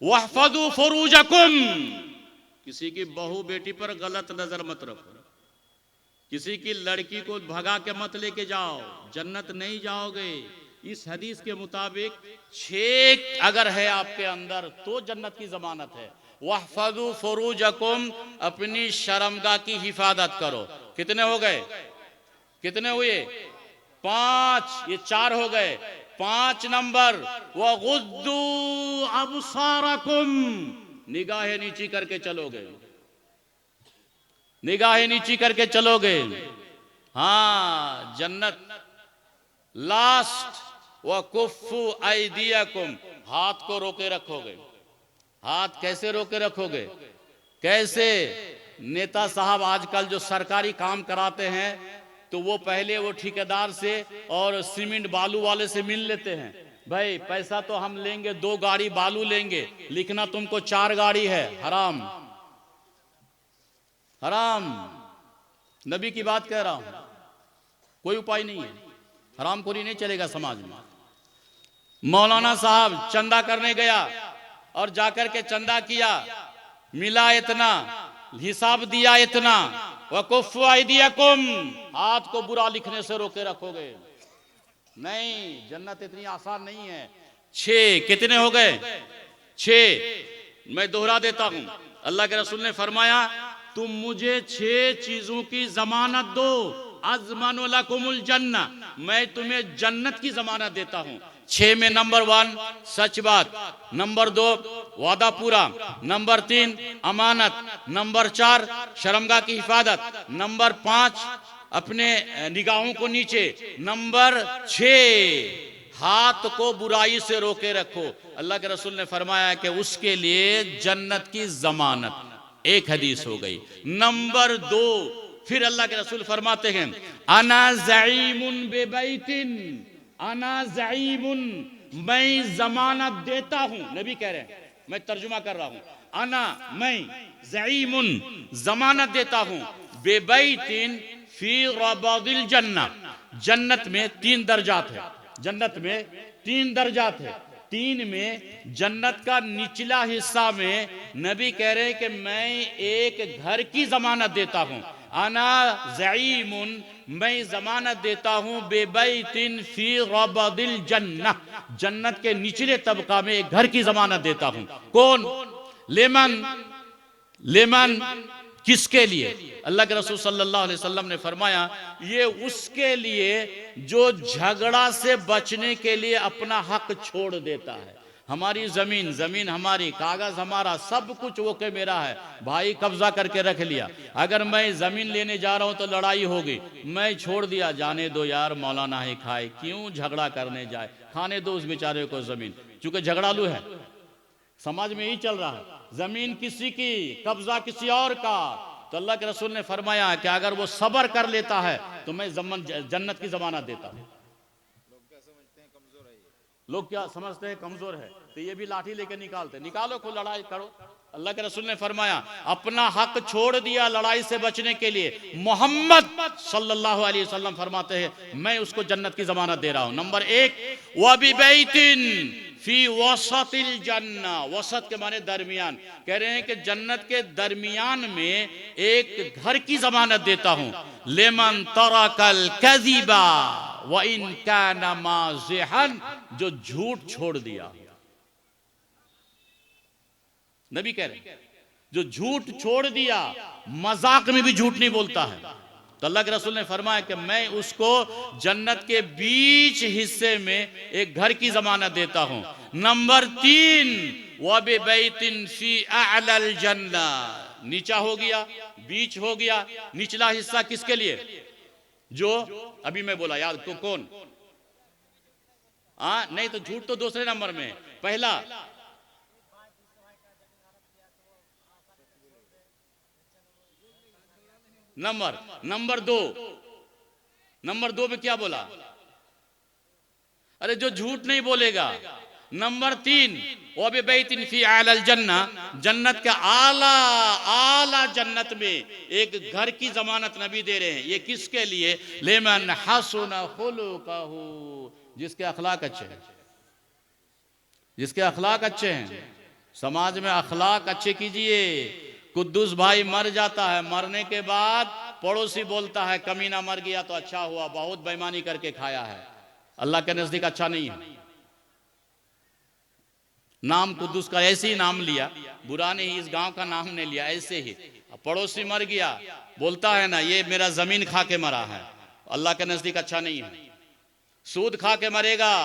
वहफदू फुरूजकुम, किसी की बहू बेटी पर गलत नजर मत रखो, किसी की लड़की को भगा के मत लेके जाओ, जन्नत नहीं जाओगे। इस हदीस के मुताबिक 6 अगर है आपके अंदर तो जन्नत की जमानत है। वहफदू फुरूजकुम, अपनी शर्मगाह की हिफाजत करो। कितने हो गए? कितने हुए? 5। ये 4 हो गए। 5 नंबर, वगुद्दू अबसारकुम, निगाहें नीची करके चलोगे, निगाहें नीची करके चलोगे। हाँ, जन्नत लास्ट। वकुफ्फू ऐदियकुम, हाथ को रोके रखोगे। हाथ कैसे रोके रखोगे? कैसे? नेता साहब आजकल जो सरकारी काम कराते हैं तो वो पहले वो ठेकेदार से और सीमेंट बालू वाले से मिल लेते हैं। भाई पैसा तो हम लेंगे, 2 गाड़ी बालू लेंगे, लिखना तुमको 4 गाड़ी है। हराम, हराम। नबी की बात कह रहा हूं, कोई उपाय नहीं है, हरामखोरी नहीं चलेगा समाज में। मौलाना साहब चंदा करने गया और जाकर के चंदा किया, मिला इतना, हिसाब दिया इतना। वकुफ्फू ऐदियकुम, हाथ को बुरा लिखने से रोके रखोगे। नहीं, जन्नत इतनी आसान नहीं है। 6 कितने हो गए? 6। मैं दोहरा देता हूं, अल्लाह के रसूल ने फरमाया, तुम मुझे 6 चीजों की जमानत दो, अज़मनु लकुमुल जन्ना, मैं तुम्हें जन्नत की जमानत देता हूं। 6 में नंबर 1 सच बात, नंबर 2 वादा पूरा, नंबर 3 अमानत, नंबर 4 शर्मगाह की हिफाजत, नंबर 5 अपने निगाहों को नीचे, नंबर 6 हाथ को बुराई से रोके रखो। अल्लाह के रसूल ने फरमाया कि उसके लिए जन्नत की जमानत। एक हदीस हो गई। नंबर 2, फिर अल्लाह के रसूल फरमाते हैं, अना ज़ईमुन बेबैतिन, अना ज़ईमुन, मैं जमानत देता हूं। नबी कह रहे हैं, मैं तर्जुमा कर रहा हूं, अना, मैं, ज़ईमुन, जमानत देता हूं, बेबैतिन फी रबादिल जन्ना, जन्नत में 3 दर्जात है। जन्नत में 3 दर्जात है। 3 में जन्नत का निचला हिस्सा में नबी कह रहे हैं कि मैं एक घर की जमानत देता हूं। अना ज़ईमुन, मैं जमानत देता हूं, बेबैतिन फी रबादिल जन्ना, जन्नत के निचले तबका में एक घर की जमानत देता हूं। कौन? लेमन, लेमन, किसके लिए? अल्लाह के रसूल सल्लल्लाहु अलैहि वसल्लम ने फरमाया, ये उसके लिए जो झगड़ा से बचने के लिए अपना हक छोड़ देता है। हमारी जमीन, जमीन हमारी, कागज हमारा, सब कुछ वो के मेरा है, भाई कब्जा करके रख लिया। अगर मैं जमीन लेने जा रहा हूं तो लड़ाई होगी, मैं छोड़ दिया, जाने दो यार, मौलाना ही खाए, क्यों झगड़ा करने जाए, खाने दो उस बेचारे को जमीन। चूंकि झगड़ालू है, समाज में यही चल रहा है, जमीन किसी की, कब्जा किसी और का। तो अल्लाह के रसूल ने फरमाया कि अगर वो सब्र कर लेता है तो मैं जन्नत की जमानत देता हूं। लोग क्या समझते हैं कमजोर है, तो ये भी लाठी लेके निकालते, निकालो को लड़ाई करो। अल्लाह के रसूल ने फरमाया, अपना हक छोड़ दिया लड़ाई से बचने के लिए, मोहम्मद सल्लल्लाहु अलैहि वसल्लम फरमाते हैं, मैं उसको जन्नत की जमानत दे रहा हूं। नंबर 1, वबिबैतिन फी वसतिल जन्ना, वसत के माने दरमियान, कह रहे हैं कि जन्नत के दरमियान में एक घर की जमानत देता हूं। लेमन तरकल कज़िबा व इन काना माज़िहन, जो झूठ छोड़ दिया। नबी कह रहे हैं, जो झूठ छोड़ दिया, मजाक में भी झूठ नहीं बोलता है, तो अल्लाह के रसूल ने फरमाया कि मैं उसको जन्नत के बीच हिस्से में एक घर की जमानत देता हूं। नंबर 3, वबिबैतिन फी अअलल जन्ना, नीचा हो गया, बीच हो गया, निचला हिस्सा किसके लिए? जो अभी मैं बोला, याद को कौन? नहीं तो झूठ तो दूसरे नंबर में, पहला नंबर 2, नंबर 2 में क्या बोला? अरे जो झूठ नहीं बोलेगा। नंबर 3, वबिबैतिन फी अअलल जन्ना, जन्नत का आला आला जन्नत में एक घर की जमानत नबी दे रहे हैं। ये किसके लिए? लिमन हसुना खुलुकहु, जिसके अखलाक अच्छे हैं, जिसके अखलाक अच्छे हैं। समाज में अखलाक अच्छे कीजिए। कुद्दूस भाई मर जाता है, मरने के बाद पड़ोसी बोलता है कमीना मर गया तो अच्छा हुआ, बहुत बेईमानी करके खाया है। अल्लाह के नजदीक अच्छा नहीं है। नाम कुद्दूस का ऐसे ही नाम लिया, बुरा नहीं, इस गांव का नाम नहीं लिया, ऐसे ही पड़ोसी मर गया, बोलता है ना ये मेरा जमीन खा के मरा है, अल्लाह के नजदीक अच्छा नहीं है। सूद खा के मरेगा,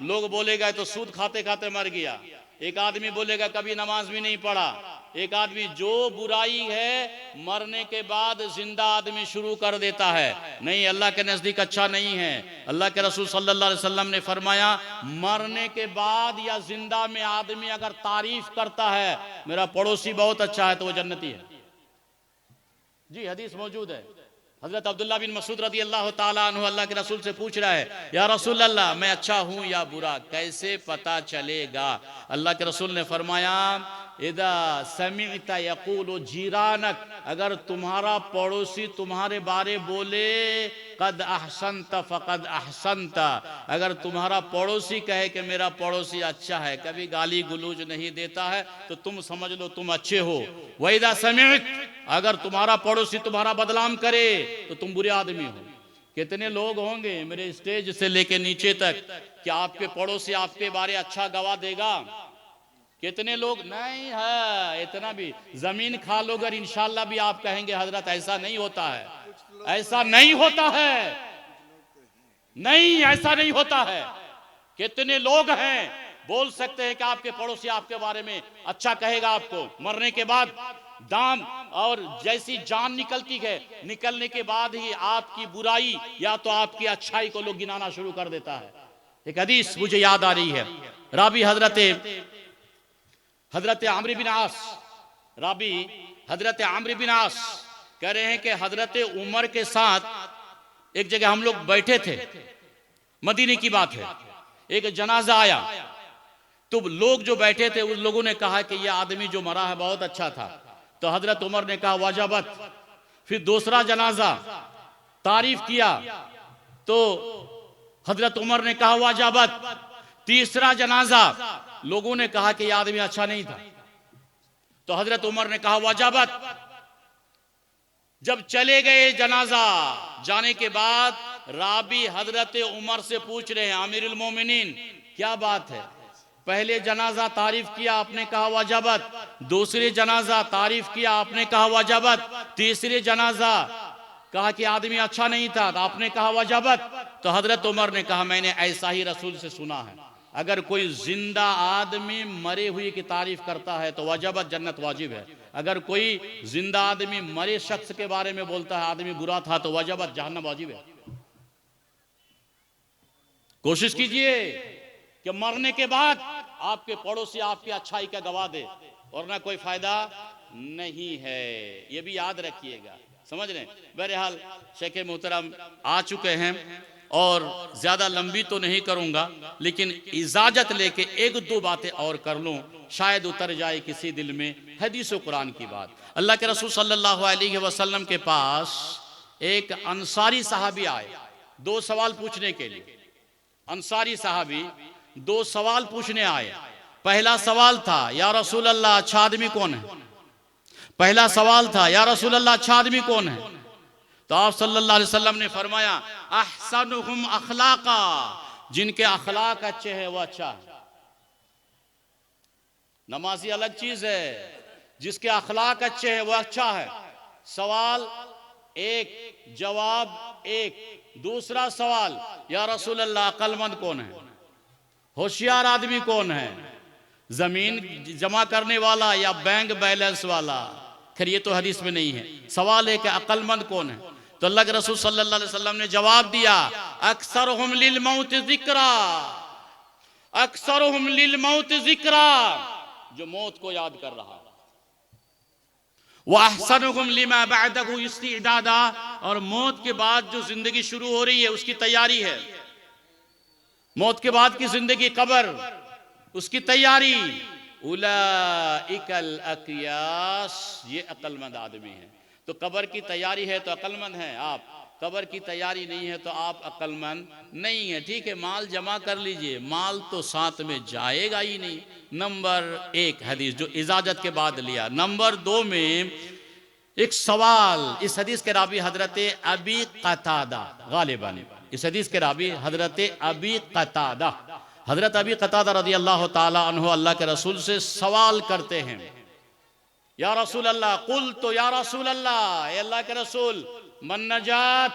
लोग बोलेगा तो सूद खाते खाते मर गया। एक आदमी बोलेगा कभी नमाज भी नहीं पढ़ा। एक आदमी जो बुराई है मरने के बाद जिंदा आदमी शुरू कर देता है, नहीं, अल्लाह के नजदीक अच्छा नहीं है। अल्लाह के रसूल सल्लल्लाहु अलैहि वसल्लम ने फरमाया मरने के बाद या जिंदा में आदमी अगर तारीफ करता है मेरा पड़ोसी बहुत अच्छा है तो वो जन्नती है। जी हदीस मौजूद है। हजरत अब्दुल्ला बिन मसूद रदी अल्लाह ताला अन्हु अल्लाह के रसूल से पूछ रहा है या रसूल अल्लाह मैं अच्छा हूं या बुरा कैसे पता चलेगा? अल्लाह के रसूल ने फरमाया इदा समिअता यक़ूलु जीरानक, अगर तुम्हारा पड़ोसी तुम्हारे बारे बोले कद अहसनता फ़क़द अहसनता, अगर तुम्हारा पड़ोसी कहे कि मेरा पड़ोसी अच्छा है, कभी गाली गुलूज नहीं देता है, तो तुम समझ लो तुम अच्छे हो। वइदा समिअत, अगर तुम्हारा पड़ोसी तुम्हारा बदनाम करे तो तुम बुरे आदमी हो। कितने लोग होंगे मेरे स्टेज से लेके नीचे तक कि आपके पड़ोसी आपके बारे अच्छा गवाह देगा? कितने लोग नहीं है, इतना भी जमीन खा लो अगर इंशाल्लाह भी आप कहेंगे हजरत ऐसा नहीं होता है, ऐसा नहीं होता है, नहीं ऐसा नहीं होता है। कितने लोग हैं बोल सकते हैं कि आपके पड़ोसी आपके बारे में अच्छा कहेगा, आपको मरने के बाद दाम और जैसी जान निकलती है निकलने के बाद ही आपकी बुराई या तो आपकी अच्छाई को लोग गिनाना शुरू कर देता है। एक हदीस मुझे याद आ रही है, राबी हजरत आमर बिन आस, राबी हजरत आमर बिन आस कह रहे हैं कि हजरत उमर के साथ एक जगह हम लोग बैठे थे, मदीने की बात है, एक जनाजा आया तो लोग जो बैठे थे उन लोगों ने कहा कि यह आदमी जो मरा है बहुत अच्छा था, तो हजरत उमर ने कहा वाजबत। फिर दूसरा जनाजा तारीफ किया तो हजरत उमर ने कहा वाजबत। तीसरा जनाजा लोगों ने कहा कि यह आदमी अच्छा नहीं था, तो हजरत उमर ने कहा वाजबत। जब चले गए जनाजा, जाने के बाद राबी हजरत उमर से पूछ रहे हैं अमीरुल मोमिनीन क्या बात है? पहले जनाजा तारीफ किया आपने कहा वाजबत, दूसरे जनाजा तारीफ किया आपने कहा वाजबत, तीसरे जनाजा कहा कि आदमी अच्छा नहीं था तो आपने कहा वाजबत। तो हजरत उमर ने कहा मैंने ऐसा ही रसूल से सुना है, अगर कोई जिंदा आदमी मरे हुए की तारीफ करता है तो वाजबत, जन्नत वाजिब है। अगर कोई जिंदा आदमी मरे शख्स के बारे में बोलता है आदमी बुरा था तो वाजबत, जहन्नम वाजिब है। कोशिश कीजिए कि मरने के बाद आपके पड़ोसी आपकी अच्छाई का गवाह दे, और ना कोई फायदा नहीं है, ये भी याद रखिएगा, समझ रहे? बहरहाल शेख मोहतरम आ चुके हैं और ज्यादा लंबी तो नहीं करूंगा, लेकिन इजाजत लेके एक दो बातें और कर लूं, शायद उतर जाए किसी दिल में हदीस और कुरान की बात। अल्लाह के रसूल सल्लल्लाहु अलैहि वसल्लम के पास एक अंसारी साहबी आए दो सवाल पूछने के लिए। अंसारी साहबी दो सवाल पूछने आए। पहला सवाल था या रसूल अल्लाह अच्छा आदमी कौन है? पहला सवाल था या रसूल अल्लाह अच्छा आदमी कौन है? तो आप सल्लल्लाहु अलैहि वसल्लम ने फरमाया अहसनुहुम अखलाका, जिनके अखलाक अच्छे हैं वो अच्छा है। नमाजी अलग चीज है, जिसके अखलाक अच्छे हैं वो अच्छा है। सवाल एक, जवाब एक। दूसरा सवाल या रसूल अल्लाह अक्लमंद कौन है? होशियार आदमी कौन है? जमीन जमा करने वाला या बैंक बैलेंस वाला? खैर ये तो हदीस में नहीं है। सवाल है कि अक्लमंद कौन है? तो अल्लाह के रसूल सल्लल्लाहु अलैहि वसल्लम ने जवाब दिया अक्सरुहुम लिल मौत जिक्रा, अक्सरुहुम लिल मौत जिक्रा, जो मौत को याद कर रहा है। व अहसनुहुम लिमा बअदहु इस्तिदादा, और मौत के बाद जो जिंदगी शुरू हो रही है उसकी तैयारी है। मौत के बाद की जिंदगी कब्र, उसकी तैयारी। उलाइकल अकियास, ये अक्लमंद आदमी है। तो कब्र की तैयारी है तो अक्लमंद है आप। कब्र की तैयारी नहीं है तो आप अक्लमंद नहीं है। ठीक है, माल जमा कर लीजिए, माल तो साथ में जाएगा ही नहीं। नंबर 1 हदीस जो इजाजत के बाद लिया। नंबर 2 में एक सवाल, इस हदीस के रावी हजरत अबी कतादा, गालिबन इस हदीस के रावी हजरत अबी कतादा, हजरत अबी कतादा रज़ी अल्लाह ताला अन्हु अल्लाह के रसूल से सवाल करते हैं, या रसूल अल्लाह, कुल तो या रसूल अल्लाह, अल्लाह के रसूल, मन नजात।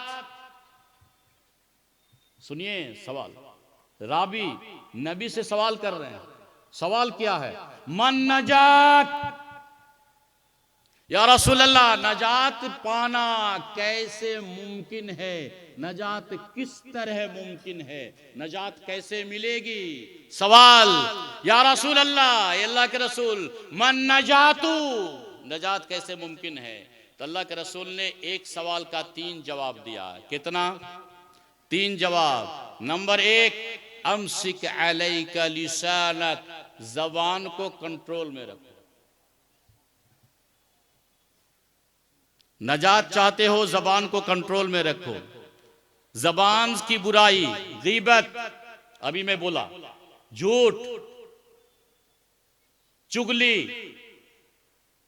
सुनिए सवाल, रावी नबी से सवाल कर रहे हैं। सवाल क्या है? मन नजात, या रसूल अल्लाह, नजात पाना कैसे मुमकिन है? नजात किस तरह मुमकिन है? नजात कैसे मिलेगी? सवाल, या रसूल अल्लाह, अल्लाह के रसूल, मन नजातू, नजात कैसे मुमकिन है? तो अल्लाह के रसूल ने एक सवाल का 3 जवाब दिया। कितना? 3 जवाब। नंबर 1, अमसिक अलैका लिसानक, जबान को कंट्रोल में रखो। नजात चाहते हो, जबान को कंट्रोल में रखो। जबान की बुराई, गीबत, अभी मैं बोला, झूठ, चुगली,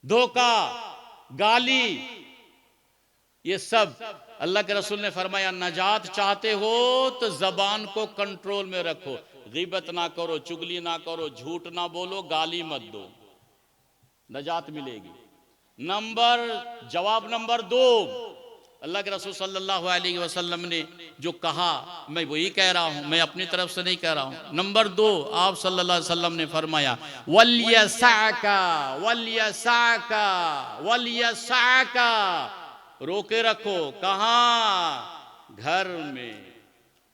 धोखा, गाली, ये सब अल्लाह के रसूल ने फरमाया, नजात चाहते हो तो जबान को कंट्रोल में रखो। गीबत ना करो, चुगली ना करो, झूठ ना बोलो, गाली मत दो, नजात मिलेगी। जवाब नंबर 2, अल्लाह के रसूल सल्लल्लाहु अलैहि वसल्लम ने जो कहा, मैं वही कह रहा हूं, मैं अपनी तरफ से नहीं कह रहा हूं। नंबर 2, आप सल्लल्लाहु अलैहि वसल्लम ने फरमाया, वल्यसाका वल्यसाका वल्यसाका, रोके रखो। कहां? घर में।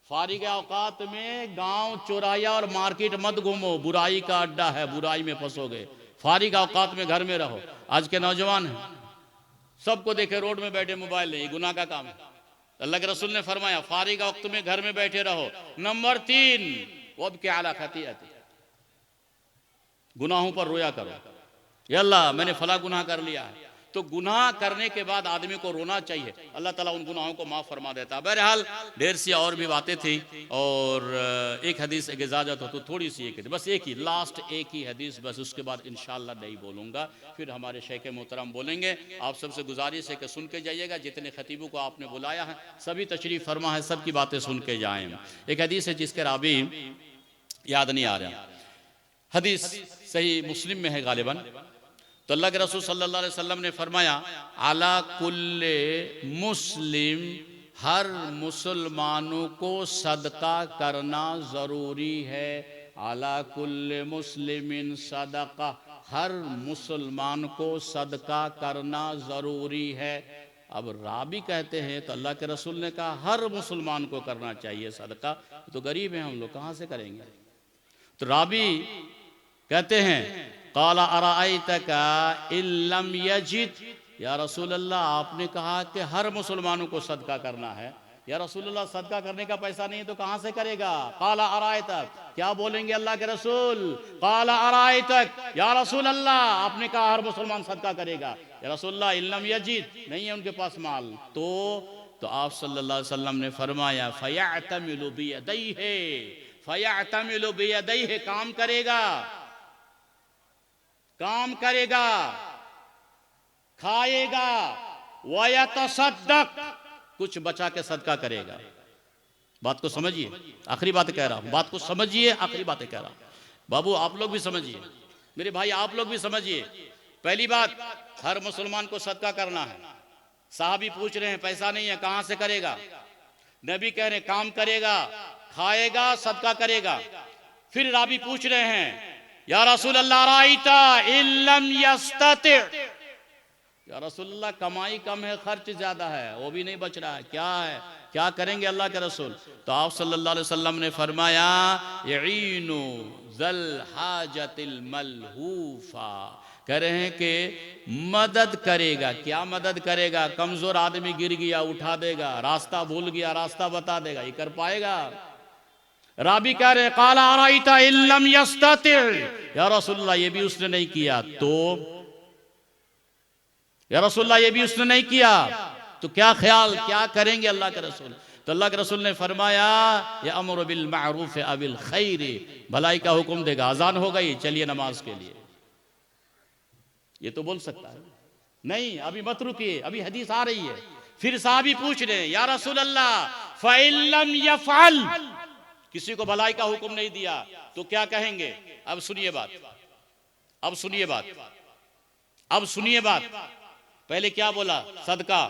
फारिग औकात में गांव चौराया और मार्केट मत घूमो, बुराई का अड्डा है, बुराई में फंसोगे। फारिग औकात में घर में रहो। आज के नौजवान हैं, सबको देखे रोड में बैठे, मोबाइल नहीं, गुनाह का काम है। अल्लाह के रसूल ने फरमाया, फारिग वक्त में घर में बैठे रहो। नंबर 3, वब के आला खतीअत, गुनाहों पर रोया करो, या अल्लाह मैंने फला गुनाह कर लिया है। तो गुनाह करने के बाद आदमी को रोना चाहिए, अल्लाह ताला उन गुनाहों को माफ़ फरमा देता है। बहरहाल ढेर सी और भी बातें थी, और एक हदीस एक इजाज़त हो तो थोड़ी सी एक, बस एक ही लास्ट एक ही हदीस, बस उसके बाद इंशाअल्लाह नहीं बोलूँगा, फिर हमारे शेख मोहतरम बोलेंगे। आप सबसे गुजारिश है कि सुन के जाइएगा, जितने खतीबों को आपने बुलाया है सभी तशरीफ़ फरमा है, सब की बातें सुन के जाएँ। एक हदीस है जिसके रावी याद नहीं आ रहा, हदीस सही मुस्लिम में है गालिबन। तो अल्लाह के रसूल सल्लल्लाहु अलैहि वसल्लम ने फरमाया, अला कुल्ले मुस्लिम, हर मुसलमानों को सदका करना ज़रूरी है। अला कुल्ले मुस्लिमिन सदका, हर मुसलमान को सदका करना ज़रूरी है। अब राबी कहते हैं, तो अल्लाह के रसूल ने कहा हर मुसलमान को करना चाहिए सदका, तो गरीब हैं हम लोग, कहाँ से करेंगे? तो राबी कहते हैं, काला अराअयतका इल्लम यजिद, या रसूल अल्लाह, आपने कहा कि हर मुसलमानों को सदका करना है, या रसूल अल्लाह सदका करने का पैसा नहीं है तो कहाँ से करेगा? काला अराअयतक, क्या बोलेंगे अल्लाह के रसूल? काला अराअयतक, या रसूल अल्लाह, आपने कहा हर मुसलमान सदका करेगा, या रसूल अल्लाह इल्लम यजिद, नहीं है उनके पास माल, तो आप सल्लल्लाहु अलैहि वसल्लम ने फरमाया, फयअतमिलु बियदैहि, फयअतमिलु बियदैहि, काम करेगा, काम करेगा, खाएगा, वयतसद्दक, कुछ बचा के सदका करेगा। बात को समझिए, आखिरी बात कह रहा हूं, बात को समझिए, आखिरी बातें कह रहा हूं। बाबू आप लोग भी समझिए, मेरे भाई आप लोग भी समझिए। पहली बात, हर मुसलमान को सदका करना है। साहबी पूछ रहे हैं पैसा नहीं है, कहां से करेगा? नबी कह रहे हैं काम करेगा, खाएगा, सदका करेगा। फिर राबी पूछ रहे हैं, या रसूल अल्लाह राइता इल्लम यस्तति, या रसूल अल्लाह कमाई कम है, खर्च ज्यादा है, वो भी नहीं बच रहा है, क्या है, क्या करेंगे अल्लाह के रसूल? तो आप सल्लल्लाहु अलैहि वसल्लम ने फरमाया, यईनु ज़ल हाजतिल मलहूफा, कह रहे हैं कि मदद करेगा। क्या मदद करेगा? कमजोर आदमी गिर गया उठा देगा, रास्ता भूल गया रास्ता बता देगा, ये कर पाएगा? राबी कह रहे, काला अराइता इल्लम यस्तति, या रसूलल्लाह ये भी उसने नहीं किया, तो या रसूलल्लाह ये भी उसने नहीं किया, तो क्या ख्याल, क्या करेंगे अल्लाह के रसूल? तो अल्लाह के रसूल ने फरमाया या अमर बिल मारूफ अबिल खैर, भलाई का हुक्म देगा। अजान हो गई, चलिए नमाज के लिए। ये तो बोल सकता है, नहीं अभी मत रुकिए, अभी हदीस आ रही है। फिर साहबी पूछ रहे हैं या रसूल अल्लाह फ़इल्लम यफ़अल, किसी को भलाई का हुक्म नहीं दिया तो क्या कहेंगे? अब सुनिए बात, अब सुनिए बात, अब सुनिए बात। पहले क्या बोला? सदका।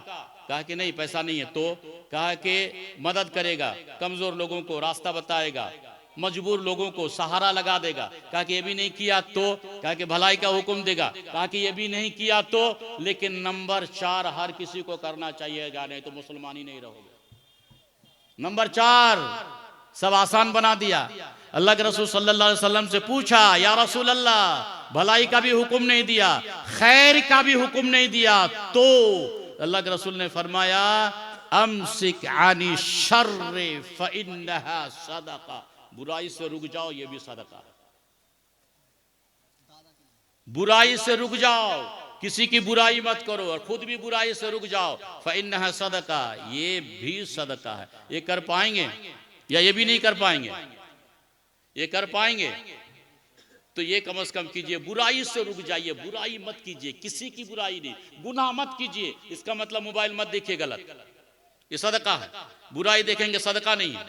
कहा कि नहीं पैसा नहीं है। तो कहा कि मदद करेगा, कमजोर लोगों को रास्ता बताएगा, मजबूर लोगों को सहारा लगा देगा। कहा कि ये भी नहीं किया तो? कहा कि भलाई का हुक्म देगा। कहा कि ये भी नहीं किया तो? लेकिन नंबर 4 हर किसी को करना चाहिएगा, नहीं तो मुसलमान ही नहीं रहोगे। नंबर 4 सब आसान बना दिया। अल्लाह के रसूल सल्लल्लाहु अलैहि वसल्लम से पूछा या रसूल अल्लाह भलाई का भी हुक्म नहीं दिया, खैर का भी हुक्म नहीं दिया, तो अल्लाह के रसूल ने फरमाया अमसिक आनी शर्रे फइन्नहा सदका, बुराई से रुक जाओ, ये भी सदका है। बुराई से रुक जाओ, किसी की बुराई मत करो और खुद भी बुराई से रुक जाओ। फइन्नहा सदका, ये भी सदका है। ये कर पाएंगे या ये भी नहीं कर पाएंगे? ये कर पाएंगे तो ये कम से कम कीजिए, बुराई से रुक जाइए, बुराई मत कीजिए, किसी की बुराई नहीं, गुनाह मत कीजिए। इसका मतलब मोबाइल मत देखिए गलत, ये सदका है। बुराई देखेंगे सदका नहीं है।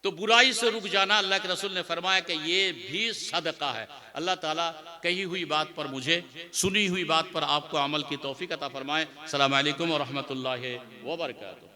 तो बुराई से रुक जाना, अल्लाह के रसूल ने फरमाया कि ये भी सदका है। अल्लाह ताला कही हुई बात पर मुझे, सुनी हुई बात पर आपको अमल की तौफीक अता फरमाए। अस्सलामु अलैकुम व रहमतुल्लाहि व बरकातुहू।